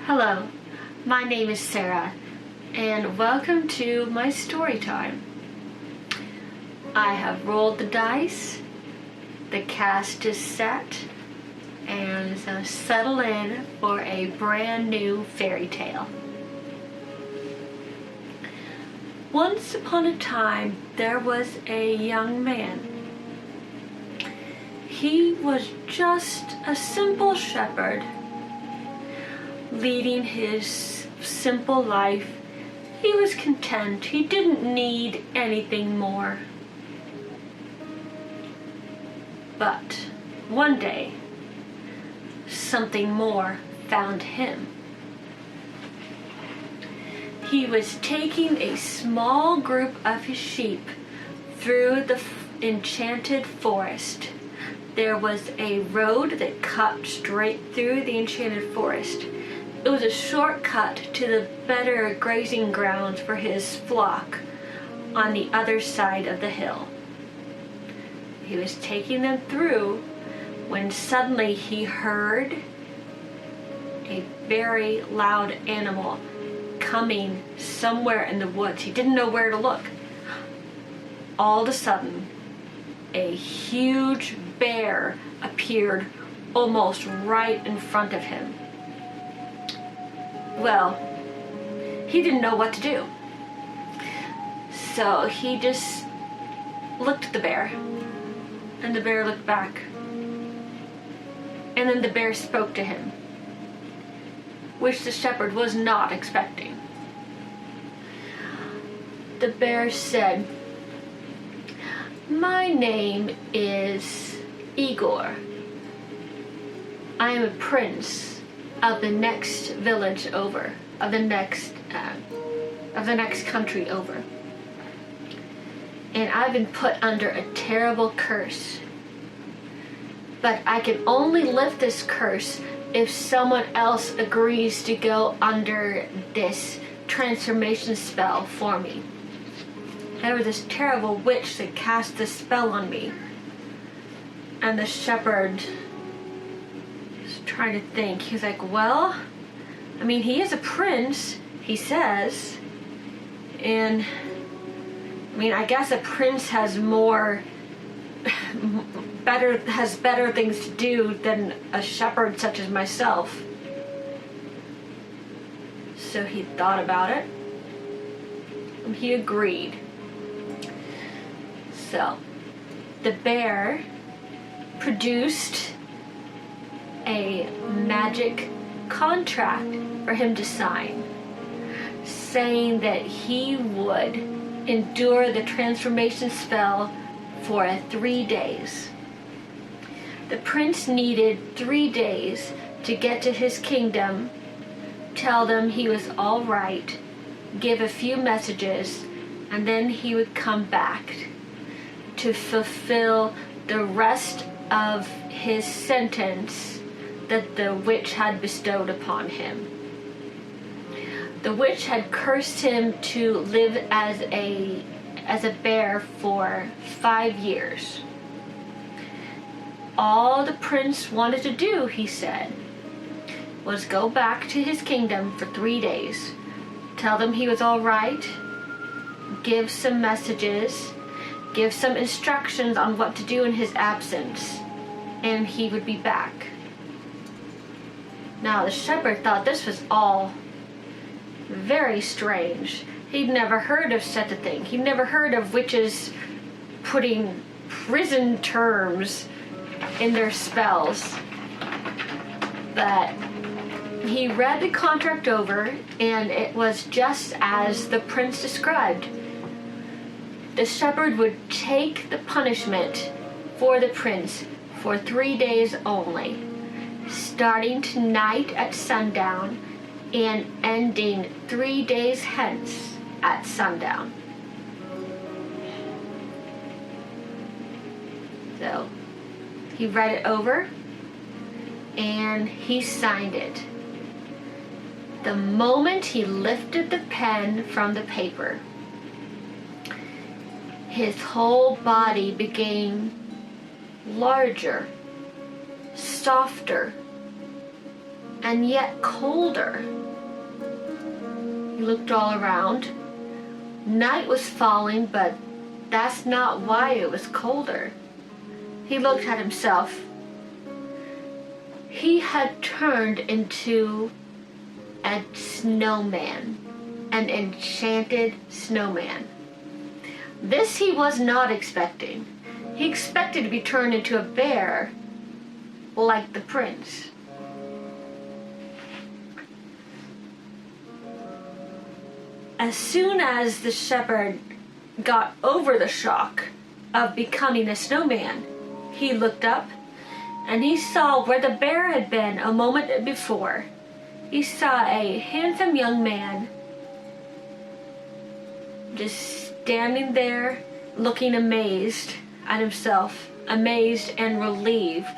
Hello, my name is Sarah, and welcome to my story time. I have rolled the dice, the cast is set, and so settle in for a brand new fairy tale. Once upon a time, there was a young man. He was just a simple shepherd, leading his simple life. He was content. He didn't need anything more. But one day, something more found him. He was taking a small group of his sheep through the enchanted forest. There was a road that cut straight through the enchanted forest. It was a shortcut to the better grazing grounds for his flock on the other side of the hill. He was taking them through when suddenly he heard a very loud animal coming somewhere in the woods. He didn't know where to look. All of a sudden, a huge bear appeared almost right in front of him. Well, he didn't know what to do. So he just looked at the bear, and the bear looked back. And then the bear spoke to him, which the shepherd was not expecting. The bear said, "My name is Igor. I am a prince of the next village over, of the next country over. And I've been put under a terrible curse. But I can only lift this curse if someone else agrees to go under this transformation spell for me. There was this terrible witch that cast this spell on me." And the shepherd was trying to think. He was like, "Well, I mean, he is a prince, he says. And, I mean, I guess a prince has better things to do than a shepherd such as myself." So he thought about it, and he agreed. So the bear produced a magic contract for him to sign, saying that he would endure the transformation spell for 3 days. The prince needed 3 days to get to his kingdom, tell them he was all right, give a few messages, and then he would come back to fulfill the rest of his sentence that the witch had bestowed upon him. The witch had cursed him to live as a bear for 5 years. All the prince wanted to do, he said, was go back to his kingdom for 3 days, tell them he was all right, give some messages, give some instructions on what to do in his absence, and he would be back. Now the shepherd thought this was all very strange. He'd never heard of such a thing. He'd never heard of witches putting prison terms in their spells. But he read the contract over, and it was just as the prince described. The shepherd would take the punishment for the prince for 3 days only, starting tonight at sundown and ending 3 days hence at sundown. So he read it over and he signed it. The moment he lifted the pen from the paper, his whole body became larger, softer, and yet colder. He looked all around. Night was falling, but that's not why it was colder. He looked at himself. He had turned into a snowman, an enchanted snowman. This he was not expecting. He expected to be turned into a bear, like the prince. As soon as the shepherd got over the shock of becoming a snowman, he looked up and he saw where the bear had been a moment before. He saw a handsome young man just standing there looking amazed at himself, amazed and relieved.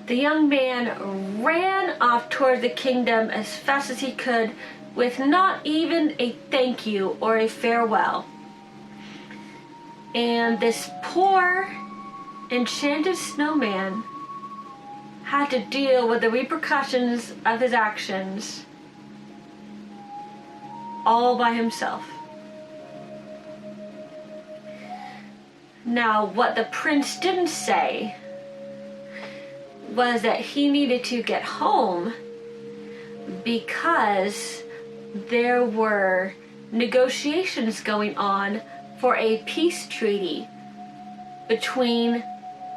The young man ran off toward the kingdom as fast as he could, with not even a thank you or a farewell. And this poor enchanted snowman had to deal with the repercussions of his actions all by himself. Now, what the prince didn't say was that he needed to get home because there were negotiations going on for a peace treaty between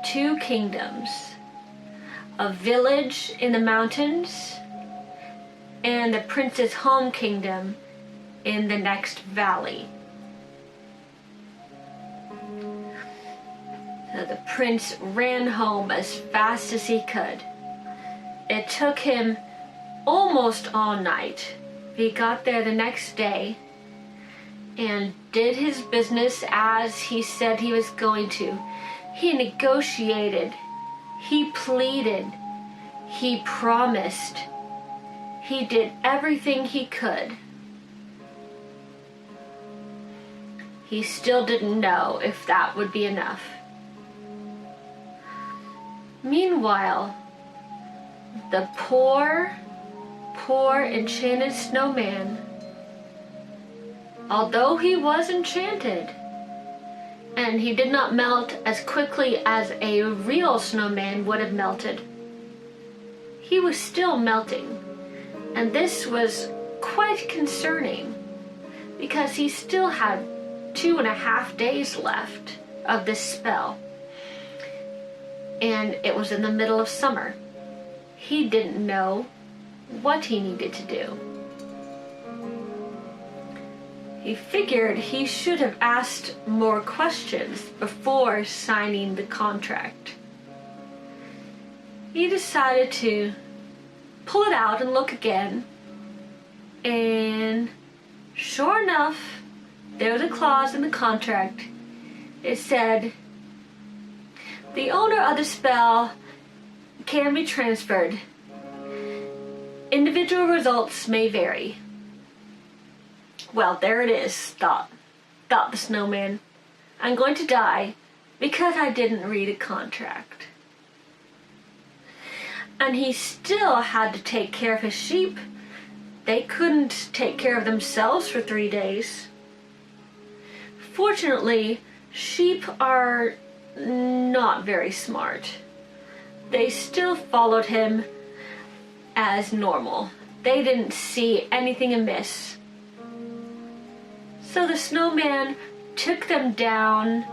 two kingdoms, a village in the mountains and the prince's home kingdom in the next valley. So the prince ran home as fast as he could. It took him almost all night. He got there the next day and did his business as he said he was going to. He negotiated, he pleaded, he promised, he did everything he could. He still didn't know if that would be enough. Meanwhile, the poor enchanted snowman, although he was enchanted, and he did not melt as quickly as a real snowman would have melted, he was still melting. And this was quite concerning because he still had 2.5 days left of this spell. And it was in the middle of summer. He didn't know what he needed to do. He figured he should have asked more questions before signing the contract. He decided to pull it out and look again, and sure enough, there was a clause in the contract. It said, the owner of the spell can be transferred. Individual results may vary. Well, there it is, thought the snowman. I'm going to die because I didn't read a contract. And he still had to take care of his sheep. They couldn't take care of themselves for 3 days. Fortunately, sheep are not very smart. They still followed him as normal. They didn't see anything amiss. So the snowman took them down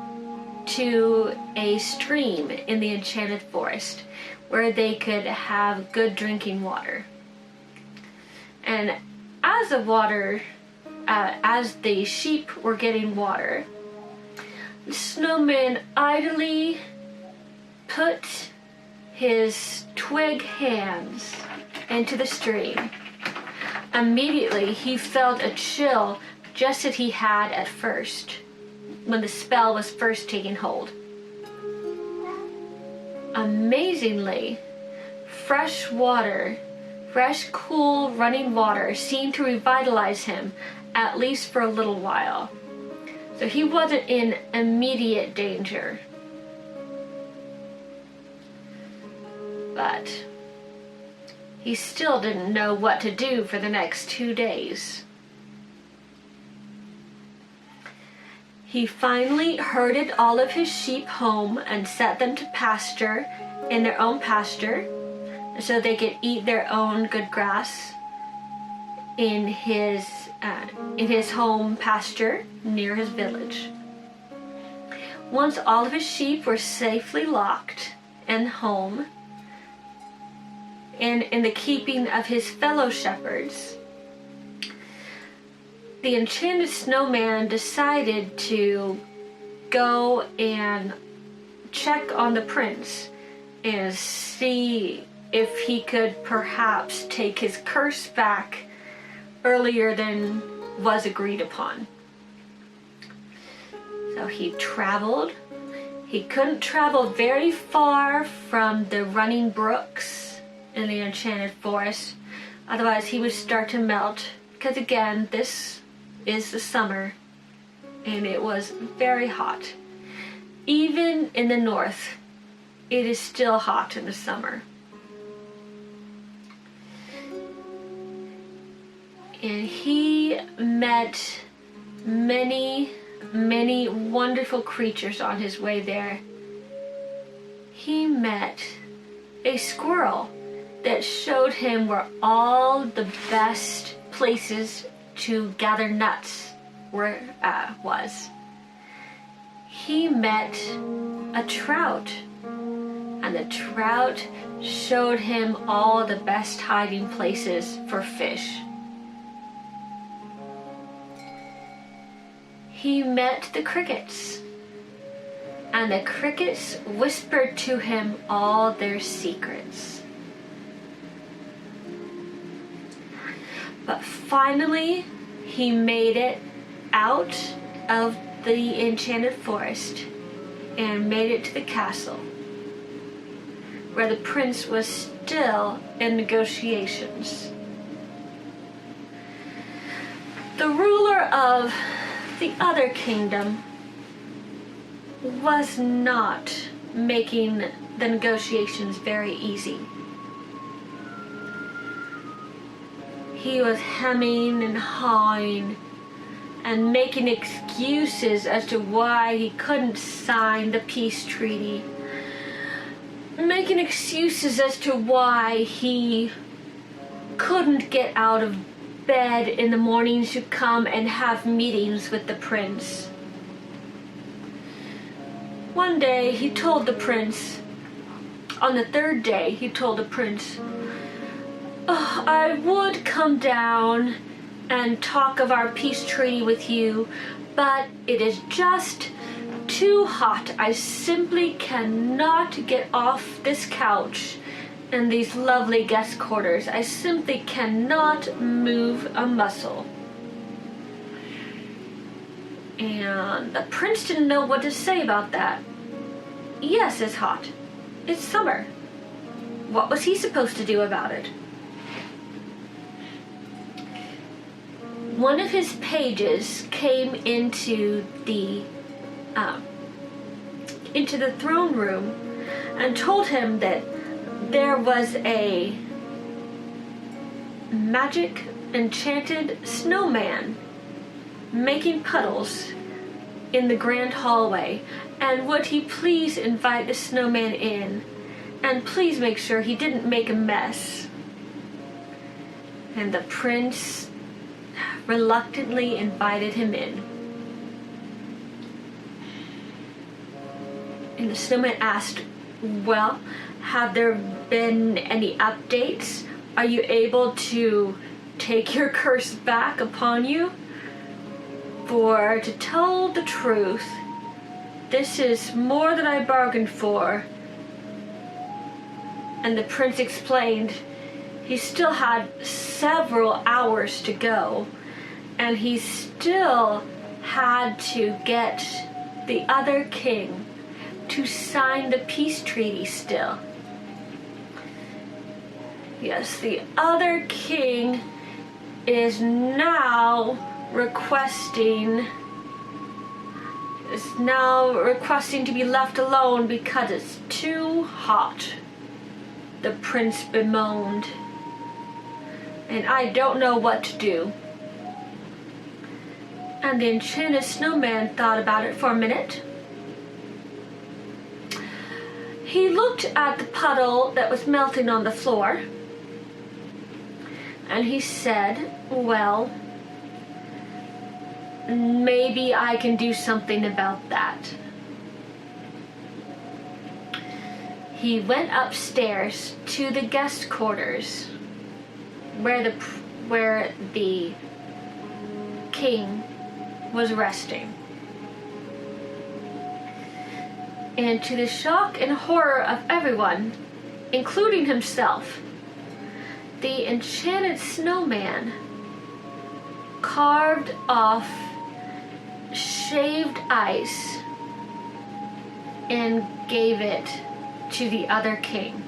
to a stream in the enchanted forest where they could have good drinking water. And as the sheep were getting water, the snowman idly put his twig hands into the stream. Immediately he felt a chill just as he had at first, when the spell was first taking hold. Amazingly, fresh cool running water seemed to revitalize him, at least for a little while. So he wasn't in immediate danger. But he still didn't know what to do for the next 2 days. He finally herded all of his sheep home and set them to pasture in their own pasture so they could eat their own good grass in his home pasture near his village. Once all of his sheep were safely locked and home and in the keeping of his fellow shepherds, the enchanted snowman decided to go and check on the prince and see if he could perhaps take his curse back earlier than was agreed upon. So he traveled. He couldn't travel very far from the running brooks in the enchanted forest, otherwise he would start to melt, because again, this is the summer and it was very hot. Even in the north, it is still hot in the summer. And he met many wonderful creatures on his way there. He met a squirrel that showed him where all the best places to gather nuts was. He met a trout, and the trout showed him all the best hiding places for fish. He met the crickets, and the crickets whispered to him all their secrets. But finally, he made it out of the enchanted forest and made it to the castle, where the prince was still in negotiations. The ruler of the other kingdom was not making the negotiations very easy. He was hemming and hawing and making excuses as to why he couldn't sign the peace treaty. Making excuses as to why he couldn't get out of bed in the mornings to come and have meetings with the prince. One day he told the prince, on the third day he told the prince, "Oh, I would come down and talk of our peace treaty with you, but it is just too hot. I simply cannot get off this couch in these lovely guest quarters. I simply cannot move a muscle." And the prince didn't know what to say about that. Yes, it's hot. It's summer. What was he supposed to do about it? One of his pages came into the throne room and told him that there was a magic enchanted snowman making puddles in the grand hallway, and would he please invite the snowman in and please make sure he didn't make a mess. And the prince reluctantly invited him in. And the snowman asked, "Well, have there been any updates? Are you able to take your curse back upon you? For to tell the truth, this is more than I bargained for." And the prince explained he still had several hours to go, and he still had to get the other king to sign the peace treaty still. Yes, the other king is now requesting to be left alone because it's too hot, the prince bemoaned. and I don't know what to do." And the enchanted snowman thought about it for a minute. He looked at the puddle that was melting on the floor, and he said, "Well, maybe I can do something about that." He went upstairs to the guest quarters where the king was resting. And to the shock and horror of everyone, including himself, the enchanted snowman carved off shaved ice and gave it to the other king.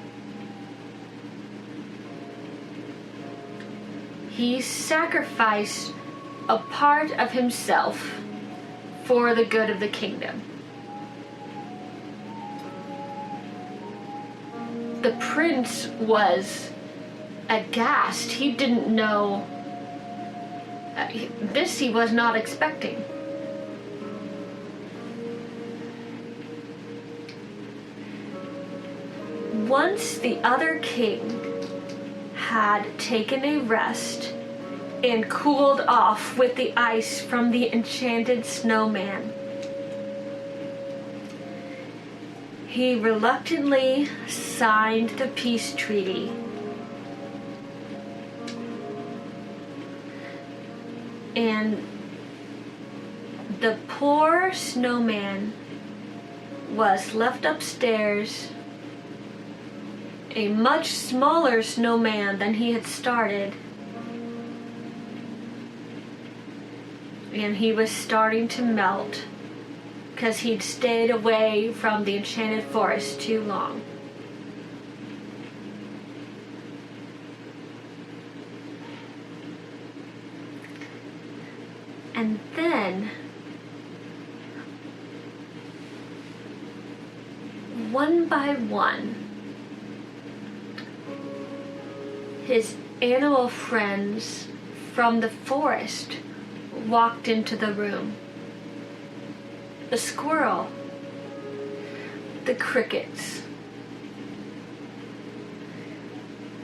He sacrificed a part of himself for the good of the kingdom. The prince was aghast. He didn't know. This he was not expecting. Once the other king had taken a rest and cooled off with the ice from the enchanted snowman, he reluctantly signed the peace treaty. And the poor snowman was left upstairs, a much smaller snowman than he had started. And he was starting to melt because he'd stayed away from the enchanted forest too long. And then, one by one, his animal friends from the forest walked into the room. The squirrel, the crickets,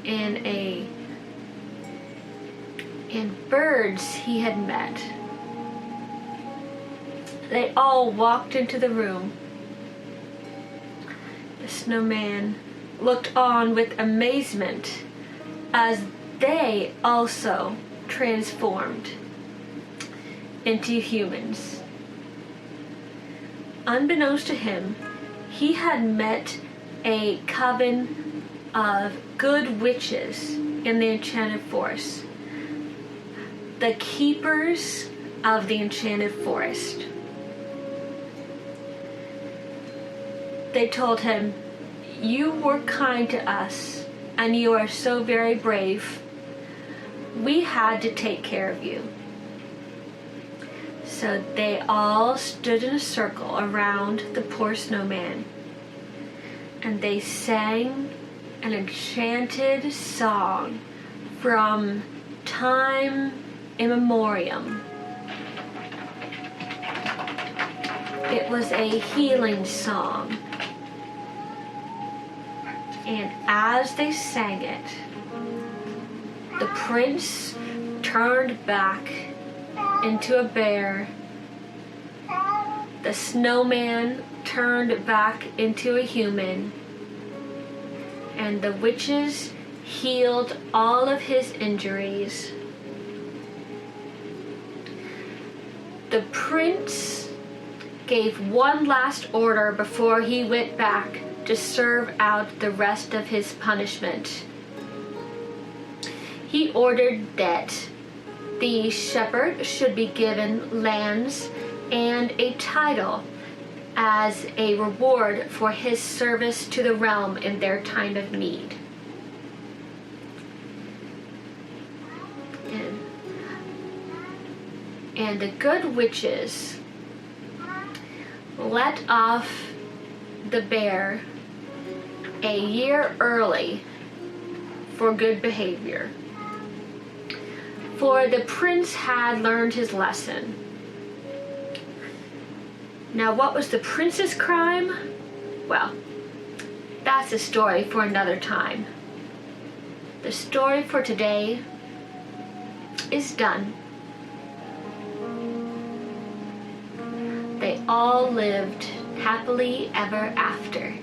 and birds he had met. They all walked into the room. The snowman looked on with amazement as they also transformed into humans. Unbeknownst to him, he had met a coven of good witches in the enchanted forest, the keepers of the enchanted forest. They told him, "You were kind to us, and you are so very brave. We had to take care of you." So they all stood in a circle around the poor snowman, and they sang an enchanted song from time immemorial. It was a healing song. And as they sang it, the prince turned back into a bear. The snowman turned back into a human. And the witches healed all of his injuries. The prince gave one last order before he went back to serve out the rest of his punishment. He ordered that the shepherd should be given lands and a title as a reward for his service to the realm in their time of need. And the good witches let off the bear a year early for good behavior. for the prince had learned his lesson. Now, what was the prince's crime? Well, that's a story for another time. The story for today is done. They all lived happily ever after.